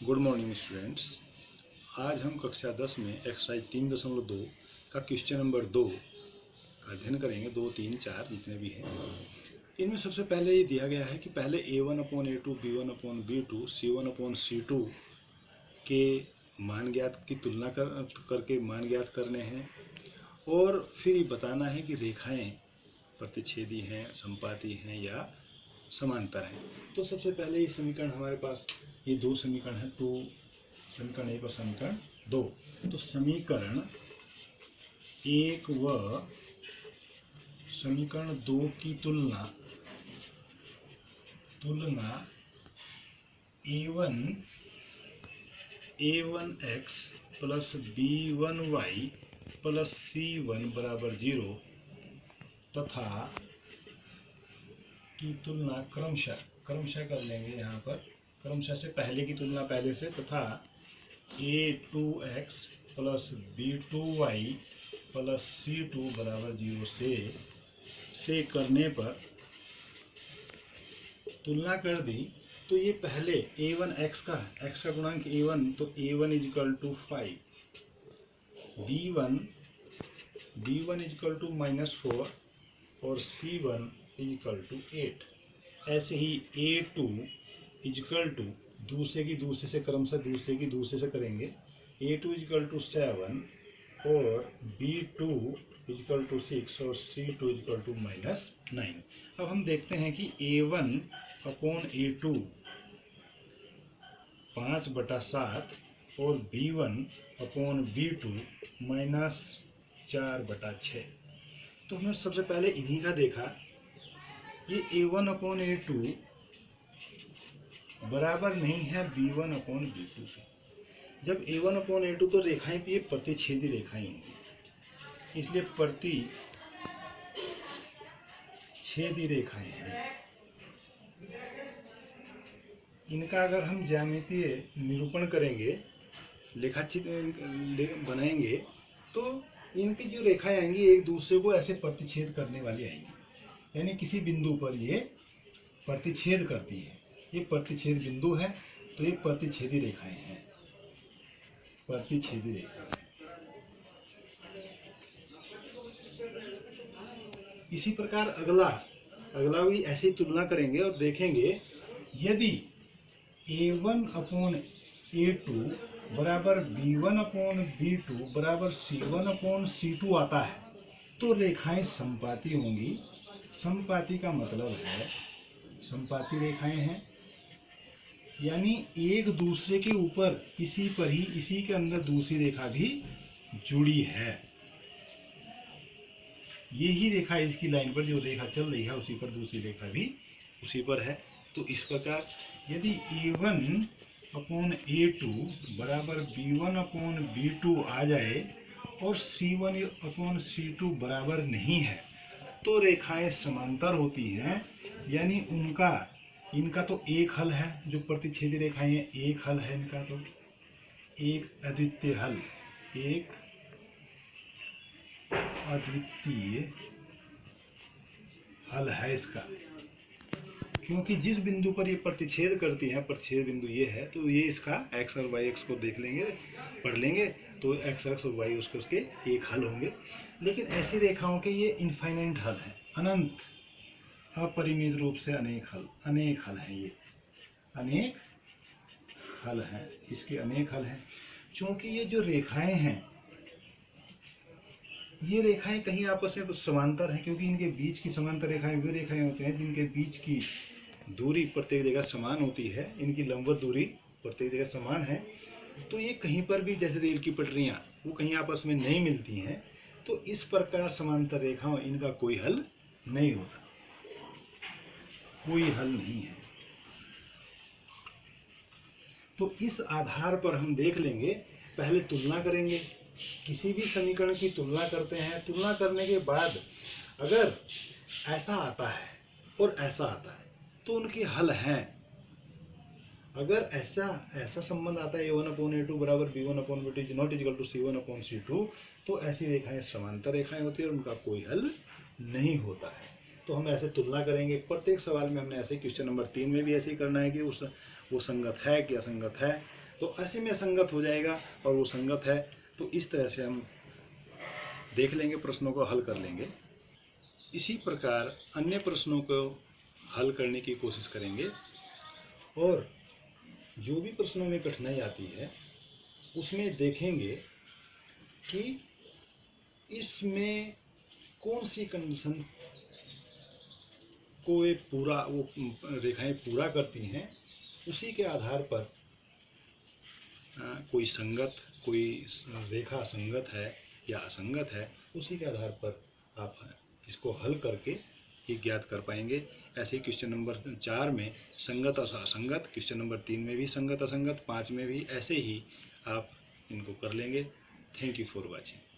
Good morning students. आज हम कक्षा 10 में एक्सरसाइज 3.2 का क्वेश्चन नंबर 2 का अध्ययन करेंगे। 2, 3, 4 जितने भी हैं इनमें सबसे पहले ये दिया गया है कि पहले a1/a2 b1/b2 c1/c2 के मान ज्ञात की तुलना करके मान ज्ञात करने हैं और फिर ये बताना है कि रेखाएं प्रतिच्छेदी हैं, संपाती हैं या समांतर है। तो सबसे पहले ये समीकरण हमारे पास ये दो समीकरण है, समीकरण 1 और समीकरण 2। तो समीकरण 1 व समीकरण 2 की तुलना a1x plus b1y plus c1 बराबर 0 तथा की तुलना क्रमशः कर लेंगे। यहाँ पर क्रमशः से पहले की तुलना पहले से तथा a2x plus b2y plus c2 बराबर 0 से करने पर तुलना कर दी। तो ये पहले a1 x का गुणांक a1, तो a1 is equal to 5, b1 is equal to -4 और c1 इजिकल टू 8। ऐसे ही a2 इजिकल टू दूसरे से क्रमशः दूसरे से करेंगे। a2 इजिकल टू 7 और b2 इजिकल टू 6 और c2 इजिकल टू -9। अब हम देखते हैं कि a1/a2 5/7 और b1/b2 -4/6। तो हमने सबसे पहले इन्हीं का देखा। ये a1/a2 बराबर नहीं है b1/b2 के। जब a1/a2 तो रेखाएं भी प्रतिच्छेदी रेखाएं होंगी, इसलिए प्रतिच्छेदी रेखाएं हैं। इनका अगर हम ज्यामितीय निरूपण करेंगे, लेखाचित्र बनाएंगे, तो इनकी जो रेखाएं आएंगी एक दूसरे को ऐसे प्रतिच्छेद करने वाली आएंगी, यानी किसी बिंदु पर ये प्रतिच्छेद करती है। ये प्रतिच्छेद बिंदु है, तो ये प्रतिच्छेदी रेखाएं हैं, प्रतिच्छेदी रेखा। इसी प्रकार अगला भी ऐसी तुलना करेंगे और देखेंगे यदि a1/a2 बराबर b1/b2 बराबर c1/c2 आता है तो रेखाएं संपाती होंगी। संपाती का मतलब है संपाती रेखाएं हैं, यानी एक दूसरे के ऊपर इसी के अंदर दूसरी रेखा भी जुड़ी है। यही रेखा इसकी लाइन पर जो रेखा चल रही है उसी पर दूसरी रेखा भी उसी पर है। तो इस प्रकार यदि a1/a2 बराबर b1/b2 आ जाए और c1/c2 बराबर नहीं है तो रेखाएं समांतर होती हैं, यानी इनका तो एक हल है। जो प्रतिच्छेदी रेखाएं हैं एक हल है इनका, तो एक अद्वितीय हल है इसका, क्योंकि जिस बिंदु पर ये प्रतिच्छेद करती है, प्रतिच्छेद बिंदु ये है, तो ये इसका x और y को देख लेंगे, पढ़ लेंगे, तो x और y उसके एक हल होंगे। लेकिन ऐसी रेखाओं के ये इनफाइनाइट हल है, अनंत अपरिमित रूप से अनेक हल हैं। ये अनेक हल हैं, इसके अनेक हल हैं। चूंकि ये जो रेखाएं हैं, ये रेखाएं कहीं आपस में कुछ समांतर हैं, क्योंकि इनके बीच की समांतर रेखाएं वे रेखाएं होती हैं जिनके बीच की दूरी प्रत्येक जगह समान होती है। इनकी लंबवत दूरी प्रत्येक जगह समान है, तो ये कहीं पर भी जैसे रेल की पटरियां वो कहीं आपस में नहीं मिलती हैं। तो इस प्रकार समांतर रेखाओं इनका कोई हल नहीं होता, कोई हल नहीं है। तो इस आधार पर हम देख लेंगे, पहले तुलना करेंगे। किसी भी समीकरण की तुलना करते हैं, तुलना करने के बाद अगर ऐसा आता है और ऐसा आता है तो उनके हल हैं। अगर ऐसा संबंध आता है a1/a2 बराबर b1/b2 not equal to c1/c2, तो ऐसी रेखाएं समांतर रेखाएं होती है और उनका कोई हल नहीं होता है। तो हम ऐसे तुलना करेंगे। प्रत्येक सवाल में हमने ऐसे क्वेश्चन नंबर 3 में भी ऐसे ही करना है कि वो संगत है कि असंगत है। तो ऐसे में संगत हो जाएगा और वो संगत है, तो इस तरह से हम देख लेंगे, प्रश्नों को हल कर लेंगे। इसी प्रकार अन्य प्रश्नों को हल करने की कोशिश करेंगे और जो भी प्रश्नों में कठिनाई आती है उसमें देखेंगे कि इसमें कौन सी कंडीशन को वो रेखाएं पूरा करती हैं, उसी के आधार पर कोई संगत, कोई रेखा संगत है या असंगत है, उसी के आधार पर आप इसको हल करके ये ज्ञात कर पाएंगे। ऐसे क्वेश्चन नंबर 4 में संगत और असंगत, क्वेश्चन नंबर 3 में भी संगत असंगत, 5 में भी ऐसे ही आप इनको कर लेंगे। Thank you for watching.